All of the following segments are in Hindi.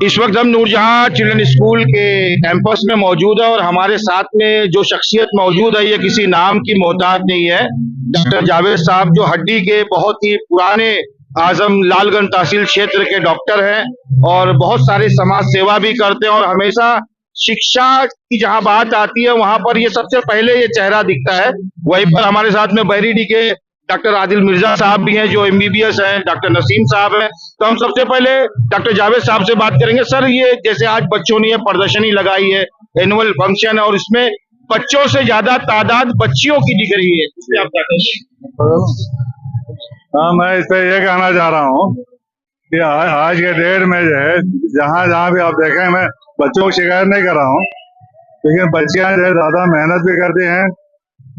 इस वक्त हम नूरजहां चिल्ड्रन स्कूल के कैंपस में मौजूद है और हमारे साथ में जो शख्सियत मौजूद है ये किसी नाम की मोहताज नहीं है। डॉक्टर जावेद साहब जो हड्डी के बहुत ही पुराने आजम लालगंज तहसील क्षेत्र के डॉक्टर हैं और बहुत सारे समाज सेवा भी करते हैं और हमेशा शिक्षा की जहां बात आती है वहां पर ये सबसे पहले ये चेहरा दिखता है। वहीं पर हमारे साथ में बहरीडी के डॉक्टर आदिल मिर्जा साहब भी हैं जो एमबीबीएस हैं, डॉक्टर नसीम साहब हैं। तो हम सबसे पहले डॉक्टर जावेद साहब से बात करेंगे। सर, ये जैसे आज बच्चों ने प्रदर्शनी लगाई है, एनुअल फंक्शन है और इसमें बच्चों से ज्यादा तादाद बच्चियों की दिख रही है, इसमें आप क्या कहेंगे? हाँ, मैं इस पे ये कहना चाह रहा हूँ कि आज के डेट में जो है जहाँ जहाँ भी आप देखें, मैं बच्चों की शिकायत नहीं कर रहा हूँ, लेकिन बच्चियाँ जो है ज्यादा मेहनत भी करती हैं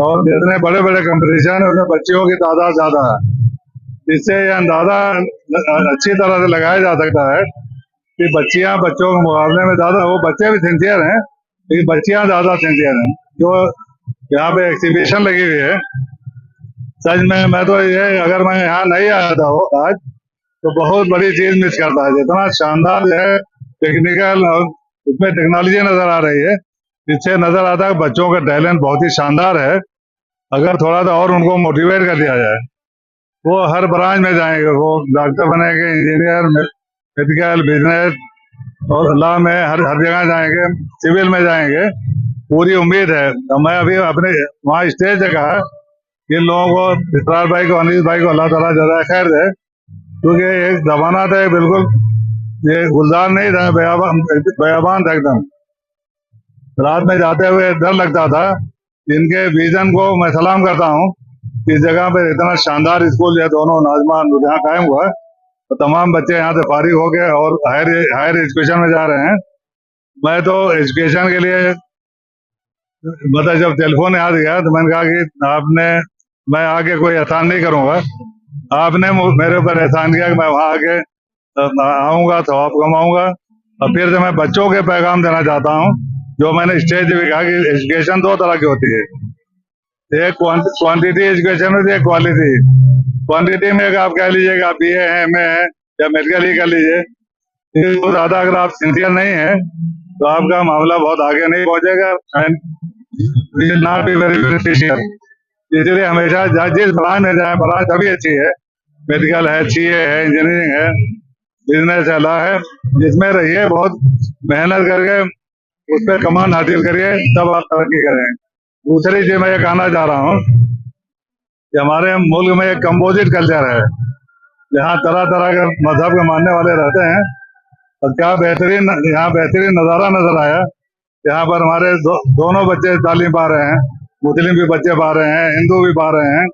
और जितने बड़े बड़े कंपटीशन है उसमें बच्चियों की तादाद ज्यादा है। इससे ये अंदाजा अच्छी तरह से लगाया जा सकता है कि बच्चियाँ बच्चों के मुकाबले में ज्यादा, वो बच्चे भी सिंसियर हैं लेकिन बच्चियाँ ज्यादा सिंसियर हैं। जो यहाँ पे एग्जीबिशन लगी हुई है, सच में मैं तो ये, अगर मैं यहाँ नहीं आया था वो आज, तो बहुत बड़ी चीज मिस करता है। जितना शानदार जो है टेक्निकल और उसमें टेक्नोलॉजी नजर आ रही है, इससे नजर आता है बच्चों का टैलेंट बहुत ही शानदार है। अगर थोड़ा सा और उनको मोटिवेट कर दिया जाए, वो हर ब्रांच में जाएंगे, वो डॉक्टर बनेंगे, इंजीनियर, मेडिकल, बिजनेस और लॉ में हर हर जगह जाएंगे, सिविल में जाएंगे, पूरी उम्मीद है। तो मैं अभी अपने वहाँ स्टेज से कहा इन लोगों को, इसरार भाई को, अनीस भाई को अल्लाह ताला जज़ा खैर दे, क्योंकि एक जमाना था बिल्कुल ये गुलजार नहीं था, बयाबान था एकदम। रात में जाते हुए डर लगता था। इनके विजन को मैं सलाम करता हूँ। इस जगह पे इतना शानदार स्कूल जो दोनों नाजमान यहाँ कायम हुआ, तो तमाम बच्चे यहाँ से फारिग हो गए और हायर एजुकेशन में जा रहे हैं। मैं तो एजुकेशन के लिए मतलब जब टेलीफोन याद गया तो मैंने कहा कि आपने, मैं आगे कोई एहसान नहीं करूंगा, आपने मेरे ऊपर एहसान किया कि मैं वहाँ आके आऊंगा, सवाब कमाऊंगा। और फिर से मैं बच्चों के पैगाम देना चाहता हूँ, जो मैंने स्टेज पे कहा कि एजुकेशन दो तरह की होती है, एक क्वांटिटी एजुकेशन होती है, क्वालिटी। क्वांटिटी में आप कह लीजिए कि आप BA हैं, MA हैं या मेडिकल ही कर लीजिए, तो ज्यादा अगर आप सिंसियर नहीं है तो आपका मामला बहुत आगे नहीं पहुंचेगा। Not be very beneficial. इसलिए हमेशा जिस ब्रांच में जाए, ब्रांच अभी अच्छी है, मेडिकल है, CA है, इंजीनियरिंग है, बिजनेस है, लॉ है, जिसमें रहिए, बहुत मेहनत करके उस पर कमान हासिल करिए, तब आप तरक्की करें। दूसरी चीज मैं ये कहना चाह रहा हूँ कि हमारे मुल्क में एक कंपोजिट कल्चर है, जहाँ तरह तरह के मजहब के मानने वाले रहते हैं। और क्या बेहतरीन, यहाँ बेहतरीन नज़ारा नजर आया। यहाँ पर हमारे दोनों बच्चे तालीम पा रहे हैं, मुस्लिम भी बच्चे पा रहे हैं, हिंदू भी पा रहे हैं।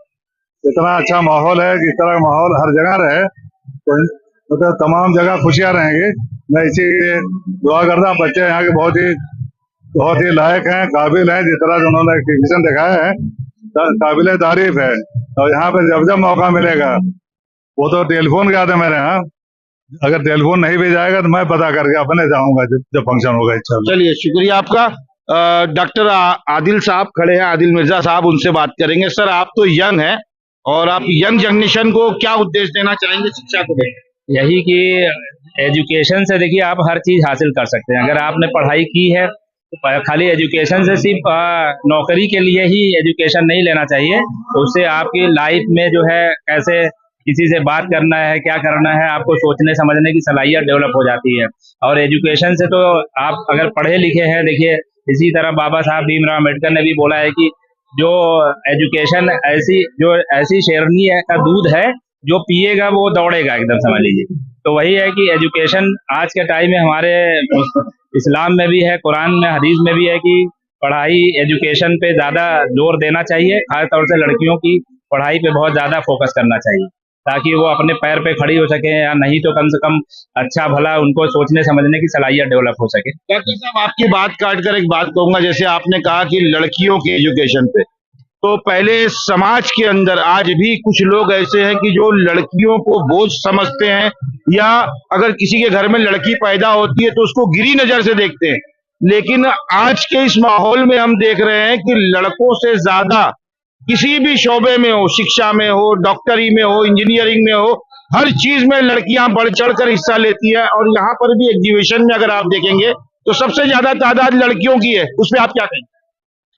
इतना अच्छा माहौल है कि इस तरह का माहौल हर जगह रहे तो मतलब तमाम जगह खुशियाँ रहेंगी। मैं इसी दुआ करता हूँ। बच्चे यहाँ के बहुत ही लायक हैं, काबिल हैं। जिस तरह से उन्होंने एग्जीबिशन दिखाया है, काबिल तारीफ है। और यहाँ पे जब जब मौका मिलेगा, वो तो टेलीफोन किया था मेरे यहाँ, अगर टेलीफोन नहीं भी जाएगा तो मैं पता करके अपने जाऊंगा जब फंक्शन होगा। इंशाल्लाह। चलिए, शुक्रिया आपका। डॉक्टर आदिल साहब खड़े हैं, आदिल मिर्जा साहब, उनसे बात करेंगे। सर, आप तो यंग हैं और आप यंग जनरेशन को क्या उपदेश देना चाहेंगे शिक्षा को लेकर? यही कि एजुकेशन से देखिए आप हर चीज हासिल कर सकते हैं। अगर आपने पढ़ाई की है तो खाली एजुकेशन से सिर्फ नौकरी के लिए ही एजुकेशन नहीं लेना चाहिए। तो उससे आपकी लाइफ में जो है कैसे किसी से बात करना है, क्या करना है, आपको सोचने समझने की सलाहियत डेवलप हो जाती है। और एजुकेशन से तो आप अगर पढ़े लिखे हैं, देखिए इसी तरह बाबा साहब भीमराव अम्बेडकर ने भी बोला है कि जो एजुकेशन ऐसी शेरनी का दूध है, जो पिएगा वो दौड़ेगा एकदम, समझ लीजिए। तो वही है कि एजुकेशन आज के टाइम में हमारे इस्लाम में भी है, कुरान में, हदीस में भी है कि पढ़ाई, एजुकेशन पे ज़्यादा जोर देना चाहिए। खासतौर से लड़कियों की पढ़ाई पे बहुत ज़्यादा फोकस करना चाहिए, ताकि वो अपने पैर पे खड़ी हो सके, या नहीं तो कम से कम अच्छा भला उनको सोचने समझने की सलाहियत डेवलप हो सके। डॉक्टर साहब, आपकी बात काट कर एक बात कहूंगा। जैसे आपने कहा कि लड़कियों की एजुकेशन पे, तो पहले समाज के अंदर आज भी कुछ लोग ऐसे हैं कि जो लड़कियों को बोझ समझते हैं, या अगर किसी के घर में लड़की पैदा होती है तो उसको गिरी नजर से देखते हैं। लेकिन आज के इस माहौल में हम देख रहे हैं कि लड़कों से ज्यादा किसी भी शोबे में हो, शिक्षा में हो, डॉक्टरी में हो, इंजीनियरिंग में हो, हर चीज में लड़कियां बढ़ चढ़ कर हिस्सा लेती है। और यहाँ पर भी एग्जीबिशन में अगर आप देखेंगे तो सबसे ज्यादा तादाद लड़कियों की है। उस पर आप क्या कहेंगे?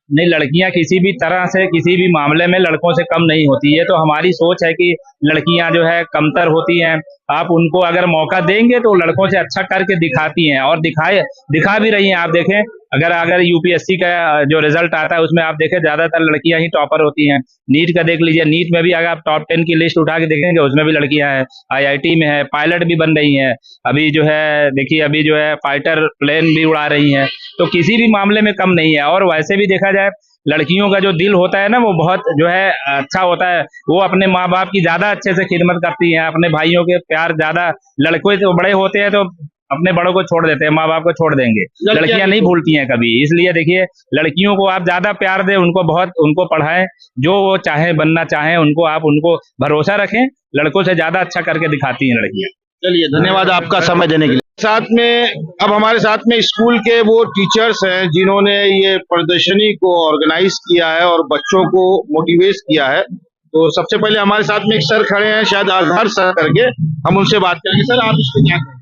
नहीं, लड़कियां किसी भी तरह से किसी भी मामले में लड़कों से कम नहीं होती है। तो हमारी सोच है कि लड़कियां जो है कमतर होती हैं, आप उनको अगर मौका देंगे तो लड़कों से अच्छा करके दिखाती हैं और दिखा भी रही हैं। आप देखें, अगर यूपीएससी का जो रिजल्ट आता है उसमें आप देखें ज्यादातर लड़कियां ही टॉपर होती हैं। नीट का देख लीजिए, नीट में भी अगर आप टॉप 10 की लिस्ट उठा के देखेंगे उसमें भी लड़कियां हैं। आईआईटी में है, पायलट भी बन रही हैं। अभी जो है देखिए, अभी जो है फाइटर प्लेन भी उड़ा रही हैं। तो किसी भी मामले में कम नहीं है। और वैसे भी देखा जाए, लड़कियों का जो दिल होता है ना, वो बहुत जो है अच्छा होता है। वो अपने माँ बाप की ज्यादा अच्छे से खिदमत करती हैं, अपने भाइयों के प्यार ज्यादा। लड़के तो बड़े होते हैं तो अपने बड़ों को छोड़ देते हैं, माँ बाप को छोड़ देंगे। लड़कियां नहीं भूलती हैं कभी। इसलिए देखिए, लड़कियों को आप ज्यादा प्यार दें, उनको पढ़ाएं, जो वो चाहे बनना चाहें उनको भरोसा रखें। लड़कों से ज्यादा अच्छा करके दिखाती हैं लड़कियां। चलिए, धन्यवाद आपका समय देने के लिए। साथ में अब हमारे साथ में स्कूल के वो टीचर्स हैं जिन्होंने ये प्रदर्शनी को ऑर्गेनाइज किया है और बच्चों को मोटिवेट किया है। तो सबसे पहले हमारे साथ में एक सर खड़े हैं, शायद आधार सर करके, हम उनसे बात करेंगे। सर, आप इस पे क्या कहें?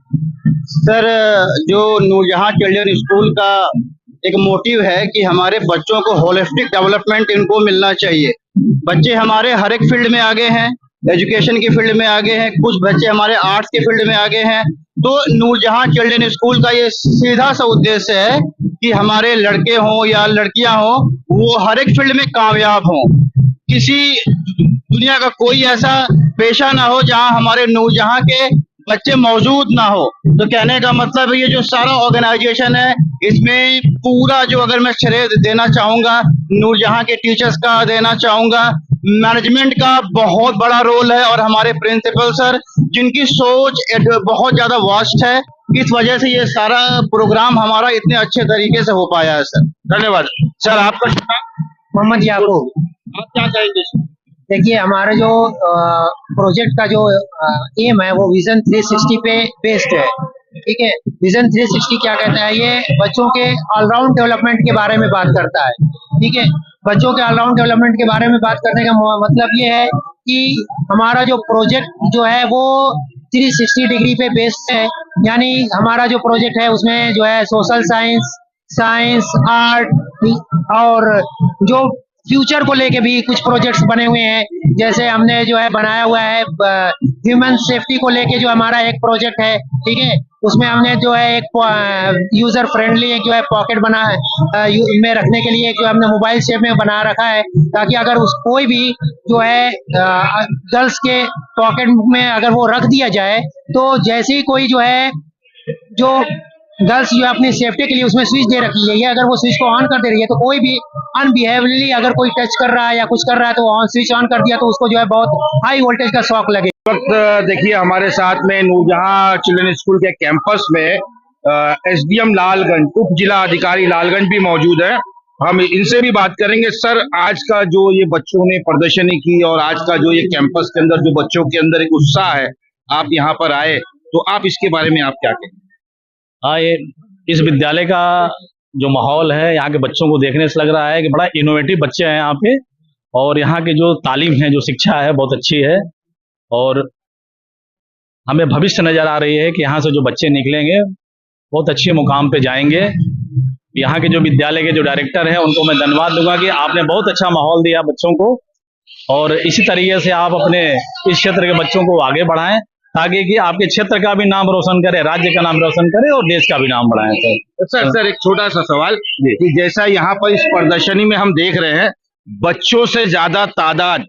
सर, जो नूरजहां चिल्ड्रन स्कूल का एक मोटिव है कि हमारे बच्चों को होलिस्टिक डेवलपमेंट इनको मिलना चाहिए। बच्चे हमारे हर एक फील्ड में आगे हैं, एजुकेशन की फील्ड में आगे हैं, कुछ बच्चे हमारे आर्ट्स के फील्ड में आगे हैं। तो नूरजहां चिल्ड्रन स्कूल का ये सीधा सा उद्देश्य है कि हमारे लड़के हों या लड़कियां हों, वो हर एक फील्ड में कामयाब हों। किसी दुनिया का कोई ऐसा पेशा ना हो जहां हमारे नूरजहां के बच्चे मौजूद ना हो। तो कहने का मतलब ये जो सारा ऑर्गेनाइजेशन है, इसमें पूरा जो, अगर मैं श्रेय देना चाहूंगा नूरजहां के टीचर्स का देना चाहूंगा, मैनेजमेंट का बहुत बड़ा रोल है और हमारे प्रिंसिपल सर जिनकी सोच बहुत ज्यादा वास्ट है। इस वजह से ये सारा प्रोग्राम हमारा इतने अच्छे तरीके से हो पाया है। सर, धन्यवाद। सर, आपका शुभ नाम? मोहम्मद याकूब। आप क्या कहेंगे? देखिए, हमारा जो प्रोजेक्ट का जो एम है वो विजन 360 पे बेस्ड है। ठीक है, विजन 360 क्या कहता है? ये बच्चों के ऑलराउंड डेवलपमेंट के बारे में बात करता है। ठीक है, बच्चों के ऑलराउंड डेवलपमेंट के बारे में बात करने का मतलब ये है कि हमारा जो प्रोजेक्ट जो है वो 360 डिग्री पे बेस्ड है। यानी हमारा जो प्रोजेक्ट है उसमें जो है सोशल साइंस, आर्ट और जो फ्यूचर को लेके भी कुछ प्रोजेक्ट्स बने हुए हैं। जैसे हमने जो है बनाया हुआ है ह्यूमन सेफ्टी को लेके जो हमारा एक प्रोजेक्ट है। ठीक है, उसमें हमने जो है एक यूजर फ्रेंडली एक जो है पॉकेट बना है में रखने के लिए, जो हमने मोबाइल शेप में बना रखा है, ताकि अगर कोई भी जो है गर्ल्स के पॉकेट में अगर वो रख दिया जाए तो जैसे ही कोई जो है जो गर्ल्स जो अपनी सेफ्टी के लिए उसमें स्विच दे रखी है, अगर वो स्विच को ऑन कर दे रही है तो कोई भी अनबिहेवियरली अगर कोई टच कर रहा है या कुछ कर रहा है तो ऑन स्विच ऑन कर दिया तो उसको जो है बहुत हाई वोल्टेज का शॉक लगे। वक्त देखिए, हमारे साथ में नूरजहां चिल्ड्रन स्कूल के कैंपस में एसडीएम लालगंज, उप जिला अधिकारी लालगंज भी मौजूद है। हम इनसे भी बात करेंगे। सर, आज का जो ये बच्चों ने प्रदर्शनी की और आज का जो ये कैंपस के अंदर जो बच्चों के अंदर एक उत्साह है, आप यहाँ पर आए, तो आप इसके बारे में आप क्या कहेंगे? हाँ, ये इस विद्यालय का जो माहौल है यहाँ के बच्चों को देखने से लग रहा है कि बड़ा इनोवेटिव बच्चे हैं यहाँ पे। और यहाँ की जो तालीम है, जो शिक्षा है, बहुत अच्छी है। और हमें भविष्य नजर आ रही है कि यहाँ से जो बच्चे निकलेंगे बहुत अच्छे मुकाम पे जाएंगे। यहाँ के जो विद्यालय के जो डायरेक्टर हैं उनको मैं धन्यवाद दूंगा कि आपने बहुत अच्छा माहौल दिया बच्चों को, और इसी तरीके से आप अपने इस क्षेत्र के बच्चों को आगे बढ़ाएं ताकि कि आपके क्षेत्र का भी नाम रोशन करे, राज्य का नाम रोशन करे और देश का भी नाम बढ़ाएं। सर, एक छोटा सा सवाल कि जैसा यहाँ पर इस प्रदर्शनी में हम देख रहे हैं, बच्चों से ज्यादा तादाद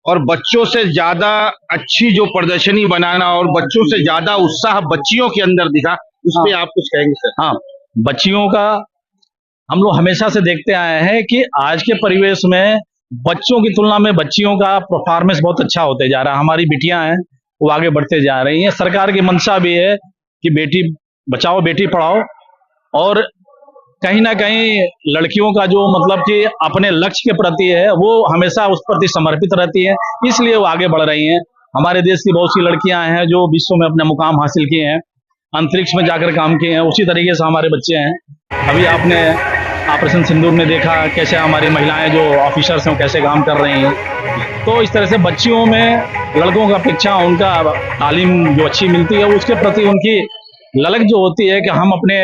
और बच्चों से ज्यादा अच्छी जो प्रदर्शनी बनाना और बच्चों से ज्यादा उत्साह बच्चियों के अंदर दिखा, उस पर आप कुछ कहेंगे? सर, हाँ, बच्चियों का हम लोग हमेशा से देखते आए हैं कि आज के परिवेश में बच्चों की तुलना में बच्चियों का परफॉर्मेंस बहुत अच्छा होते जा रहा है। हमारी बिटियां हैं वो आगे बढ़ते जा रही हैं। सरकार की मंशा भी है कि बेटी बचाओ बेटी पढ़ाओ, और कहीं ना कहीं लड़कियों का जो मतलब कि अपने लक्ष्य के प्रति है वो हमेशा उस प्रति समर्पित रहती है, इसलिए वो आगे बढ़ रही हैं। हमारे देश की बहुत सी लड़कियां हैं जो विश्व में अपने मुकाम हासिल किए हैं, अंतरिक्ष में जाकर काम किए हैं। उसी तरीके से हमारे बच्चे हैं। अभी आपने ऑपरेशन सिंदूर में देखा कैसे हमारी महिलाएं जो ऑफिसर्स हैं वो कैसे काम कर रही हैं। तो इस तरह से बच्चियों में लड़कों की अपेक्षा उनका तालीम जो अच्छी मिलती है उसके प्रति उनकी ललक जो होती है कि हम अपने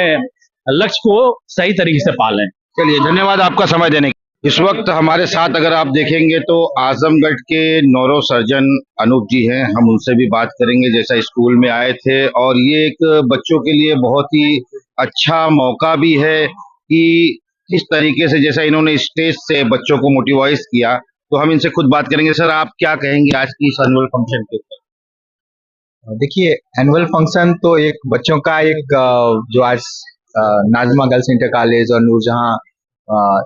लक्ष्य को सही तरीके से पालें। चलिए, धन्यवाद आपका समय देने के। इस वक्त हमारे साथ अगर आप देखेंगे तो आजमगढ़ के न्यूरो सर्जन अनूप जी हैं। हम उनसे भी बात करेंगे, जैसा स्कूल में आए थे और ये एक बच्चों के लिए बहुत ही अच्छा मौका भी है कि किस तरीके से, जैसा इन्होंने स्टेज से बच्चों को मोटिवाइज किया, तो हम इनसे खुद बात करेंगे। सर, आप क्या कहेंगे आज की इस एनुअल फंक्शन के ऊपर? देखिए, एनुअल फंक्शन तो एक बच्चों का एक जो आज नाजमा गर्ल्स इंटर कॉलेज और नूरजहां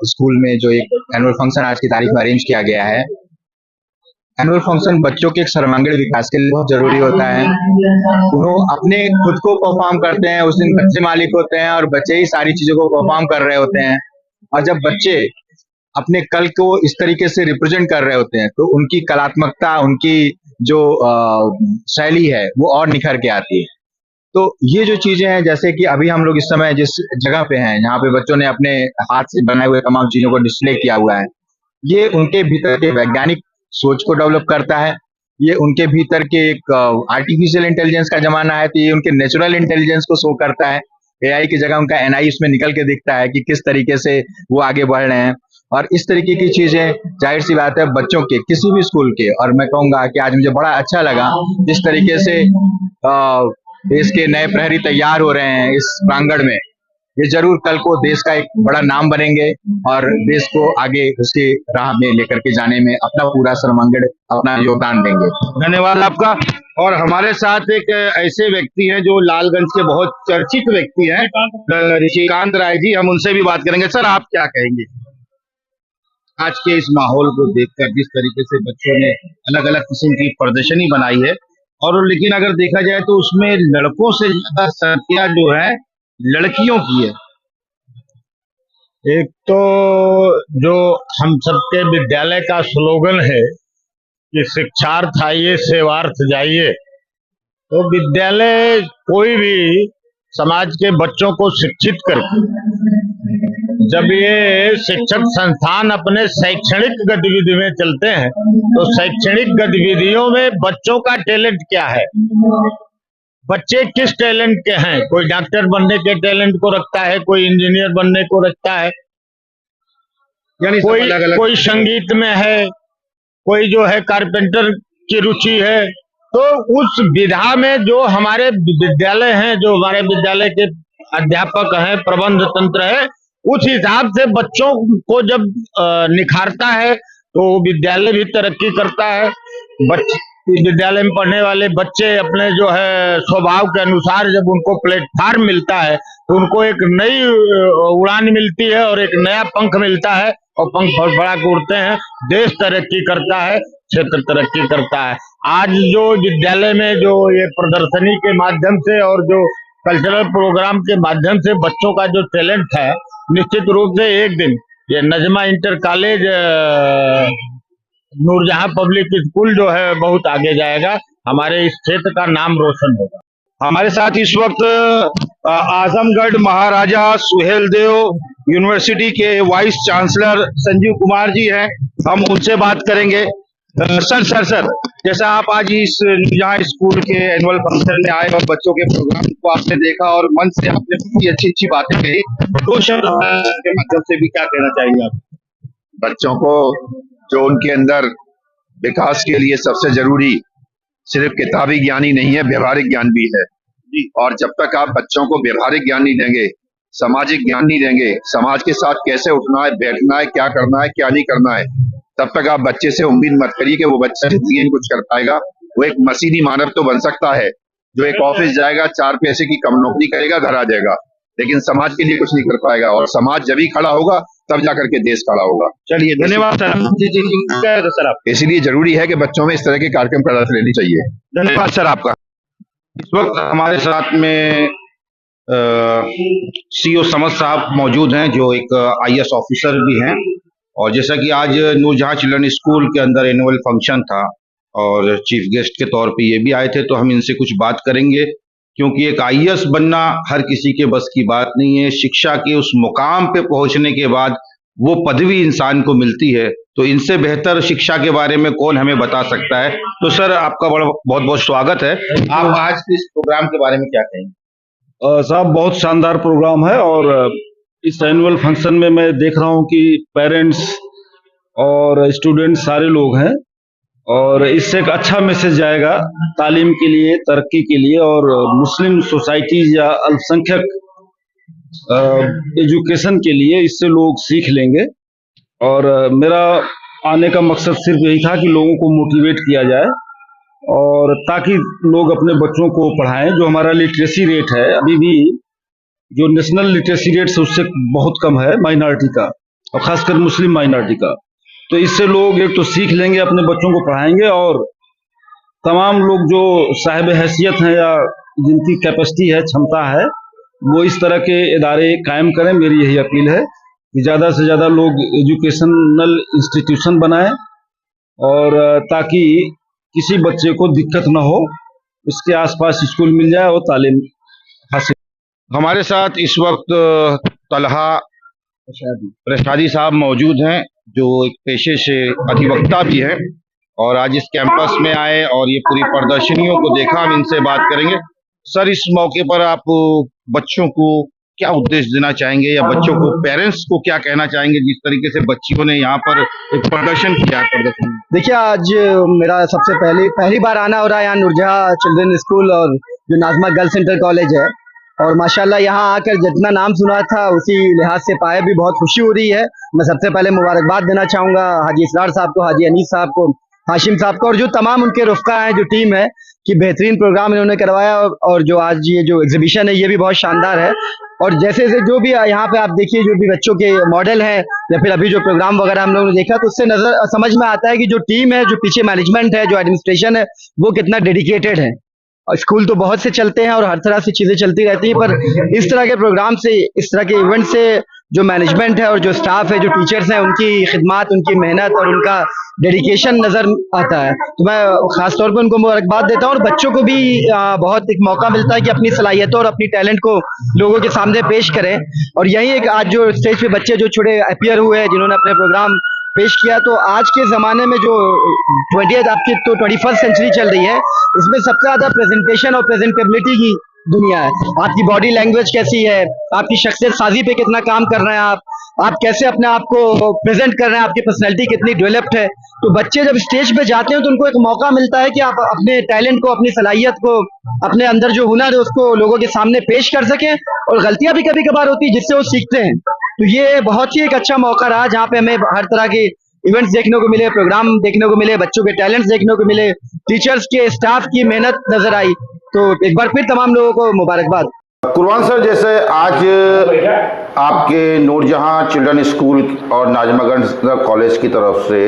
स्कूल में जो एक एनुअल फंक्शन आज की तारीख में अरेंज किया गया है। एनुअल फंक्शन बच्चों के एक सर्वांगीण विकास के लिए बहुत जरूरी होता है। वो अपने खुद को परफॉर्म करते हैं, उस दिन बच्चे मालिक होते हैं और बच्चे ही सारी चीजों को परफॉर्म कर रहे होते हैं। और जब बच्चे अपने कल को इस तरीके से रिप्रेजेंट कर रहे होते हैं तो उनकी कलात्मकता, उनकी जो शैली है वो और निखर के आती है। तो ये जो चीजें हैं, जैसे कि अभी हम लोग इस समय जिस जगह पे हैं, यहाँ पे बच्चों ने अपने हाथ से बनाए हुए तमाम चीजों को डिस्प्ले किया हुआ है, ये उनके भीतर के वैज्ञानिक सोच को डेवलप करता है। ये उनके भीतर के एक आर्टिफिशियल इंटेलिजेंस का जमाना है, तो ये उनके नेचुरल इंटेलिजेंस को शो करता है। एआई की जगह उनका एनआई उसमें निकल के दिखता है कि किस तरीके से वो आगे बढ़ रहे हैं। और इस तरीके की चीजें जाहिर सी बात है बच्चों के किसी भी स्कूल के, और मैं कहूंगा कि आज मुझे बड़ा अच्छा लगा जिस तरीके से देश के नए प्रहरी तैयार हो रहे हैं इस प्रांगण में। ये जरूर कल को देश का एक बड़ा नाम बनेंगे और देश को आगे उसकी राह में लेकर के जाने में अपना पूरा सर्वांगीण अपना योगदान देंगे। धन्यवाद आपका। और हमारे साथ एक ऐसे व्यक्ति हैं जो लालगंज के बहुत चर्चित व्यक्ति हैं, ऋषिकांत राय जी। हम उनसे भी बात करेंगे। सर, आप क्या कहेंगे आज के इस माहौल को देखकर, जिस तरीके से बच्चों ने अलग अलग किस्म की प्रदर्शनी बनाई है, और लेकिन अगर देखा जाए तो उसमें लड़कों से ज्यादा संख्या जो है लड़कियों की है। एक तो जो हम सबके विद्यालय का स्लोगन है कि शिक्षार्थ आइए सेवार्थ जाइए, तो विद्यालय कोई भी समाज के बच्चों को शिक्षित करके, जब ये शिक्षक संस्थान अपने शैक्षणिक गतिविधि में चलते हैं तो शैक्षणिक गतिविधियों में बच्चों का टैलेंट क्या है, बच्चे किस टैलेंट के हैं। कोई डॉक्टर बनने के टैलेंट को रखता है, कोई इंजीनियर बनने को रखता है, यानी कोई संगीत में है, कोई जो है कारपेंटर की रुचि है। तो उस विधा में जो हमारे विद्यालय हैं, जो हमारे विद्यालय के अध्यापक हैं, प्रबंध तंत्र है, उस हिसाब से बच्चों को जब निखारता है तो विद्यालय भी तरक्की करता है। विद्यालय में पढ़ने वाले बच्चे अपने जो है स्वभाव के अनुसार जब उनको प्लेटफार्म मिलता है तो उनको एक नई उड़ान मिलती है और एक नया पंख मिलता है, और पंख बहुत बड़ा उड़ते हैं। देश तरक्की करता है, क्षेत्र तरक्की करता है। आज जो विद्यालय में जो ये प्रदर्शनी के माध्यम से और जो कल्चरल प्रोग्राम के माध्यम से बच्चों का जो टैलेंट है, निश्चित रूप से एक दिन ये Najma inter college Noorjahan public school जो है बहुत आगे जाएगा, हमारे इस क्षेत्र का नाम रोशन होगा। हमारे साथ इस वक्त आजमगढ़ महाराजा सुहेलदेव यूनिवर्सिटी के वाइस चांसलर संजीव कुमार जी हैं। हम उनसे बात करेंगे। सर, जैसा आप आज इस यहाँ स्कूल के एनुअल फंक्शन में आए और बच्चों के प्रोग्राम को आपने देखा और मन से आपने बहुत अच्छी बातें कही, दो शब्द के माध्यम से भी क्या कहना चाहेंगे आप? बच्चों को जो उनके अंदर विकास के लिए सबसे जरूरी सिर्फ किताबी ज्ञान ही नहीं है, व्यवहारिक ज्ञान भी है। और जब तक आप बच्चों को व्यवहारिक ज्ञान नहीं देंगे, सामाजिक ज्ञान नहीं देंगे, समाज के साथ कैसे उठना है, बैठना है, क्या करना है, क्या नहीं करना है, तब तक आप बच्चे से उम्मीद मत करिए कि वो बच्चा जिंदगी में कुछ कर पाएगा। वो एक मशीनी मानव तो बन सकता है जो एक ऑफिस जाएगा, 4 पैसे की कम नौकरी करेगा, घर आ जाएगा, लेकिन समाज के लिए कुछ नहीं कर पाएगा। और समाज जब ही खड़ा होगा तब जाकर के देश खड़ा होगा। चलिए, धन्यवाद सर। जी सर, आप इसलिए जरूरी है कि बच्चों में इस तरह के कार्यक्रम प्रदर्शन लेनी चाहिए। धन्यवाद सर आपका। इस वक्त हमारे साथ में सीओ समद साहब मौजूद हैं, जो एक आईएएस ऑफिसर भी हैं। और जैसा कि आज नूरजहां चिल्ड्रन स्कूल के अंदर एनुअल फंक्शन था और चीफ गेस्ट के तौर पे ये भी आए थे, तो हम इनसे कुछ बात करेंगे क्योंकि एक आईएएस बनना हर किसी के बस की बात नहीं है। शिक्षा के उस मुकाम पे पहुंचने के बाद वो पदवी इंसान को मिलती है, तो इनसे बेहतर शिक्षा के बारे में कौन हमें बता सकता है। तो सर, आपका बहुत बहुत स्वागत है। आप आज के इस प्रोग्राम के बारे में क्या कहेंगे? साहब, बहुत शानदार प्रोग्राम है और इस एनुअल फंक्शन में मैं देख रहा हूँ कि पेरेंट्स और स्टूडेंट्स सारे लोग हैं और इससे एक अच्छा मैसेज जाएगा तालीम के लिए, तरक्की के लिए और मुस्लिम सोसाइटीज या अल्पसंख्यक एजुकेशन के लिए इससे लोग सीख लेंगे। और मेरा आने का मकसद सिर्फ यही था कि लोगों को मोटिवेट किया जाए और ताकि लोग अपने बच्चों को पढ़ाएं। जो हमारा लिटरेसी रेट है अभी भी, जो नेशनल लिटरेसी रेट से उससे बहुत कम है माइनॉरिटी का, और खासकर मुस्लिम माइनॉरिटी का। तो इससे लोग एक तो सीख लेंगे, अपने बच्चों को पढ़ाएंगे और तमाम लोग जो साहिब हैसियत हैं या जिनकी कैपेसिटी है, क्षमता है, वो इस तरह के इदारे कायम करें। मेरी यही अपील है कि ज़्यादा से ज़्यादा लोग एजुकेशनल इंस्टीट्यूशन बनाएं और ताकि किसी बच्चे को दिक्कत न हो, उसके आसपास स्कूल मिल जाए और तालीम हासिल। हमारे साथ इस वक्त तलहा प्रसादी साहब मौजूद हैं, जो एक पेशे से अधिवक्ता भी हैं और आज इस कैंपस में आए और ये पूरी प्रदर्शनियों को देखा। हम इनसे बात करेंगे। सर, इस मौके पर आप बच्चों को क्या उपदेश देना चाहेंगे या बच्चों को, पेरेंट्स को क्या कहना चाहेंगे जिस तरीके से बच्चियों ने यहाँ पर एक प्रदर्शन किया है? देखिए, आज मेरा सबसे पहली बार आना हो रहा है यहाँ नूरजहां चिल्ड्रन स्कूल और जो नाजमा गर्ल्स इंटर कॉलेज है, और माशाल्लाह यहाँ आकर जितना नाम सुना था उसी लिहाज से पाए भी बहुत खुशी हो रही है। मैं सबसे पहले मुबारकबाद देना चाहूँगा हाजी इसरार साहब को, हाजी अनीस साहब को, हाशिम साहब को और जो तमाम उनके रुफ़का हैं, जो टीम है, कि बेहतरीन प्रोग्राम इन्होंने करवाया। और जो आज ये जो एग्जीबिशन है ये भी बहुत शानदार है। और जैसे जैसे जो भी यहाँ पे आप देखिए, जो भी बच्चों के मॉडल हैं या फिर अभी जो प्रोग्राम वगैरह हम लोगों ने देखा, तो उससे समझ में आता है कि जो टीम है, जो पीछे मैनेजमेंट है, जो एडमिनिस्ट्रेशन है, वो कितना डेडिकेटेड है। और स्कूल तो बहुत से चलते हैं और हर तरह से चीज़ें चलती रहती हैं, पर इस तरह के प्रोग्राम से, इस तरह के इवेंट से जो मैनेजमेंट है और जो स्टाफ है, जो टीचर्स हैं, उनकी खिदमत, उनकी मेहनत और उनका डेडिकेशन नज़र आता है। तो मैं ख़ास तौर पे उनको मुबारकबाद देता हूँ और बच्चों को भी बहुत एक मौका मिलता है कि अपनी सलाहियतों और अपनी टैलेंट को लोगों के सामने पेश करें। और यही एक आज जो स्टेज पे बच्चे जो छोटे अपीयर हुए हैं, जिन्होंने अपने प्रोग्राम पेश किया, तो आज के ज़माने में जो 20th आपकी तो 21st सेंचुरी चल रही है, इसमें सबसे ज़्यादा प्रेजेंटेशन और प्रेजेंटेबिलिटी की दुनिया है। आपकी बॉडी लैंग्वेज कैसी है, आपकी शख्सियत साजी पे कितना काम कर रहे हैं आप कैसे अपने आप को प्रेजेंट कर रहे हैं, आपकी पर्सनैलिटी कितनी डेवलप्ड है। तो बच्चे जब स्टेज पे जाते हैं तो उनको एक मौका मिलता है कि आप अपने टैलेंट को, अपनी सलाहियत को, अपने अंदर जो हुनर है उसको लोगों के सामने पेश कर सकें। और गलतियां भी कभी कभार होती है जिससे वो सीखते हैं। तो ये बहुत ही एक अच्छा मौका रहा जहाँ पे हमें हर तरह के इवेंट्स देखने को मिले, प्रोग्राम देखने को मिले, बच्चों के टैलेंट्स देखने को मिले, टीचर्स के, स्टाफ की मेहनत नजर आई। तो एक बार फिर तमाम लोगों को मुबारकबाद। कुरबान सर, जैसे आज आपके नूरजहां चिल्ड्रन स्कूल और नाजमा गर्ल्स कॉलेज की तरफ से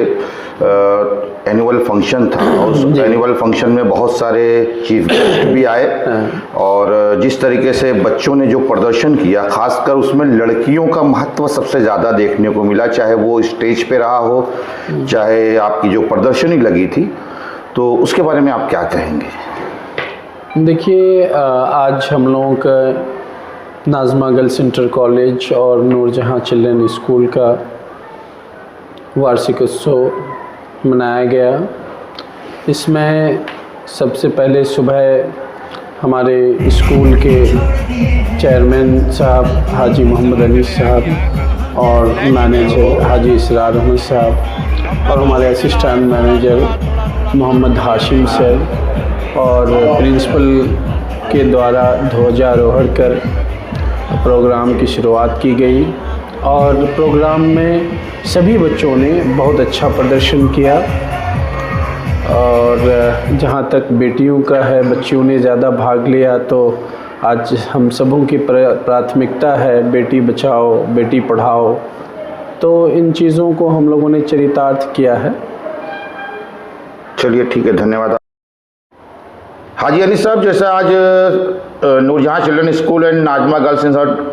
एनुअल फंक्शन था और उस एनुअल फंक्शन में बहुत सारे चीफ गेस्ट भी आए और जिस तरीके से बच्चों ने जो प्रदर्शन किया, खासकर उसमें लड़कियों का महत्व सबसे ज़्यादा देखने को मिला, चाहे वो स्टेज पे रहा हो, चाहे आपकी जो प्रदर्शनी लगी थी, तो उसके बारे में आप क्या कहेंगे? देखिए, आज हम लोगों का नाजमा गर्ल्स इंटर कॉलेज और नूरजहां चिल्ड्रन स्कूल का वार्षिक उत्सव मनाया गया। इसमें सबसे पहले सुबह हमारे स्कूल के चेयरमैन साहब हाजी मोहम्मद अली साहब और मैनेजर हाजी इसरार अहमद साहब और हमारे assistant manager Mohammad Hashim sir और प्रिंसिपल के द्वारा ध्वजारोहण कर प्रोग्राम की शुरुआत की गई। और प्रोग्राम में सभी बच्चों ने बहुत अच्छा प्रदर्शन किया और जहाँ तक बेटियों का है, बच्चियों ने ज़्यादा भाग लिया। तो आज हम सबों की प्राथमिकता है बेटी बचाओ बेटी पढ़ाओ, तो इन चीज़ों को हम लोगों ने चरितार्थ किया है। चलिए, ठीक है, धन्यवाद। हाजी अनीस साहब, जैसे आज Noorjahan children school and Najma girls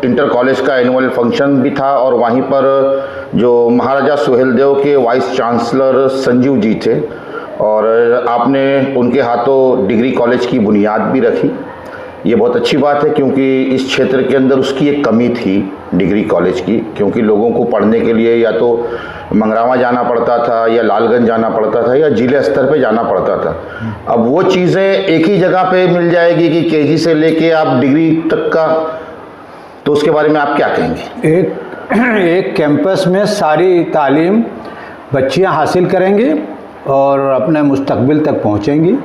inter college का एनुअल फंक्शन भी था और वहीं पर जो महाराजा सुहेलदेव के वाइस चांसलर संजीव जी थे और आपने उनके हाथों डिग्री कॉलेज की बुनियाद भी रखी। ये बहुत अच्छी बात है, क्योंकि इस क्षेत्र के अंदर उसकी एक कमी थी डिग्री कॉलेज की, क्योंकि लोगों को पढ़ने के लिए या तो मंगरावा जाना पड़ता था या लालगंज जाना पड़ता था या जिले स्तर पे जाना पड़ता था। अब वो चीज़ें एक ही जगह पे मिल जाएगी कि केजी से लेके आप डिग्री तक का, तो उसके बारे में आप क्या कहेंगे? एक कैंपस में सारी तालीम बच्चियां हासिल करेंगी और अपने मुस्तकबिल तक पहुंचेंगी।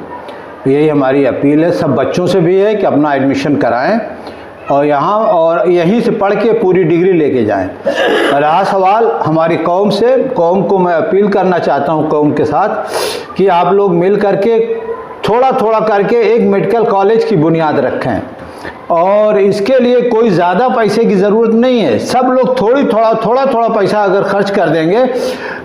यही हमारी अपील है सब बच्चों से भी है कि अपना एडमिशन कराएं और यहाँ और यहीं से पढ़ के पूरी डिग्री लेके जाएं। रहा सवाल हमारी कौम से, कौम को मैं अपील करना चाहता हूँ कौम के साथ कि आप लोग मिल करके थोड़ा थोड़ा करके एक मेडिकल कॉलेज की बुनियाद रखें और इसके लिए कोई ज़्यादा पैसे की ज़रूरत नहीं है। सब लोग थोड़ा थोड़ा पैसा अगर खर्च कर देंगे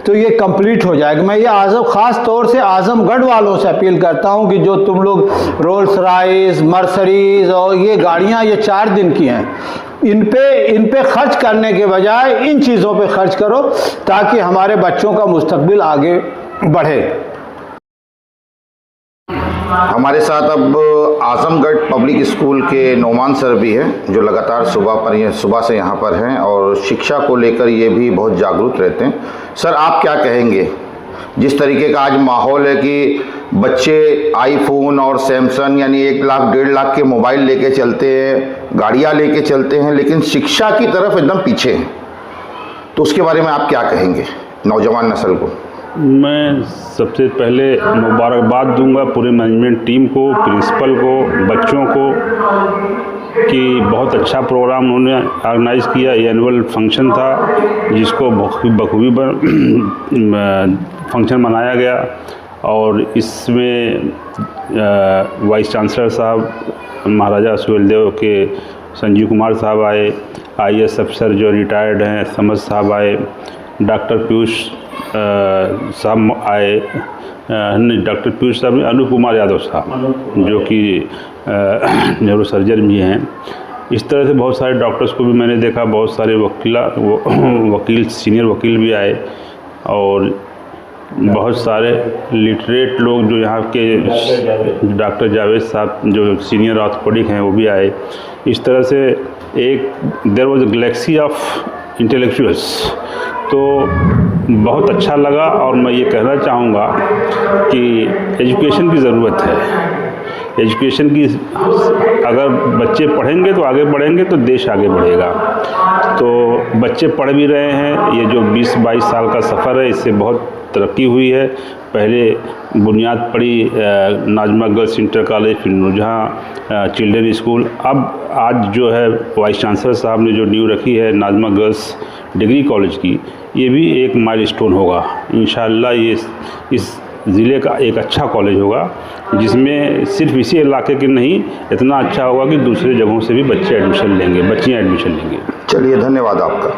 तो ये कंप्लीट हो जाएगा। मैं ये ख़ास तौर से आज़मगढ़ वालों से अपील करता हूँ कि जो तुम लोग रोल्स रॉयस, मर्सरीज और ये गाड़ियाँ ये 4 दिन की हैं, इन पे खर्च करने के बजाय इन चीज़ों पे खर्च करो ताकि हमारे बच्चों का मुस्तकबिल आगे बढ़े। हमारे साथ अब आजमगढ़ पब्लिक स्कूल के नोमान सर भी हैं, जो लगातार सुबह से यहाँ पर हैं और शिक्षा को लेकर ये भी बहुत जागरूक रहते हैं। सर, आप क्या कहेंगे जिस तरीके का आज माहौल है कि बच्चे आईफोन और सैमसंग यानी 1 लाख 1.5 लाख के मोबाइल लेके चलते हैं, गाड़ियाँ लेके चलते हैं, लेकिन शिक्षा की तरफ एकदम पीछे हैं, तो उसके बारे में आप क्या कहेंगे नौजवान नस्ल को? मैं सबसे पहले मुबारकबाद दूंगा पूरे मैनेजमेंट टीम को, प्रिंसिपल को, बच्चों को कि बहुत अच्छा प्रोग्राम उन्होंने ऑर्गेनाइज़ किया। ये एनुअल फंक्शन था जिसको बखूबी फंक्शन मनाया गया और इसमें वाइस चांसलर साहब महाराजा सुहेलदेव के संजीव कुमार साहब आए, IAS अफसर जो रिटायर्ड हैं समझ साहब आए, डॉक्टर पीयूष साहब आए, नहीं डॉक्टर पीयूष साहब, अनूप कुमार यादव साहब जो कि न्यूरो सर्जन भी हैं। इस तरह से बहुत सारे डॉक्टर्स को भी मैंने देखा, बहुत सारे वकील सीनियर वकील भी आए और बहुत सारे लिटरेट लोग जो यहाँ के डॉक्टर जावेद साहब जो सीनियर ऑर्थोपेडिक हैं वो भी आए। इस तरह से एक there was a galaxy of intellectuals, तो बहुत अच्छा लगा। और मैं ये कहना चाहूँगा कि एजुकेशन की ज़रूरत है। एजुकेशन की अगर बच्चे पढ़ेंगे तो आगे बढ़ेंगे तो देश आगे बढ़ेगा। तो बच्चे पढ़ भी रहे हैं, ये जो 20-22 साल का सफ़र है इससे बहुत तरक्की हुई है। पहले बुनियाद पड़ी नाजमा गर्ल्स इंटर कॉलेज, फिर नूरजहाँ चिल्ड्रन स्कूल, अब आज जो है वाइस चांसलर साहब ने जो नींव रखी है नाजमा गर्ल्स डिग्री कॉलेज की, ये भी एक माइलस्टोन होगा। इंशाअल्लाह ये इस ज़िले का एक अच्छा कॉलेज होगा जिसमें सिर्फ इसी इलाके के नहीं, इतना अच्छा होगा कि दूसरे जगहों से भी बच्चे एडमिशन लेंगे, बच्चियाँ एडमिशन लेंगे। चलिए, धन्यवाद आपका।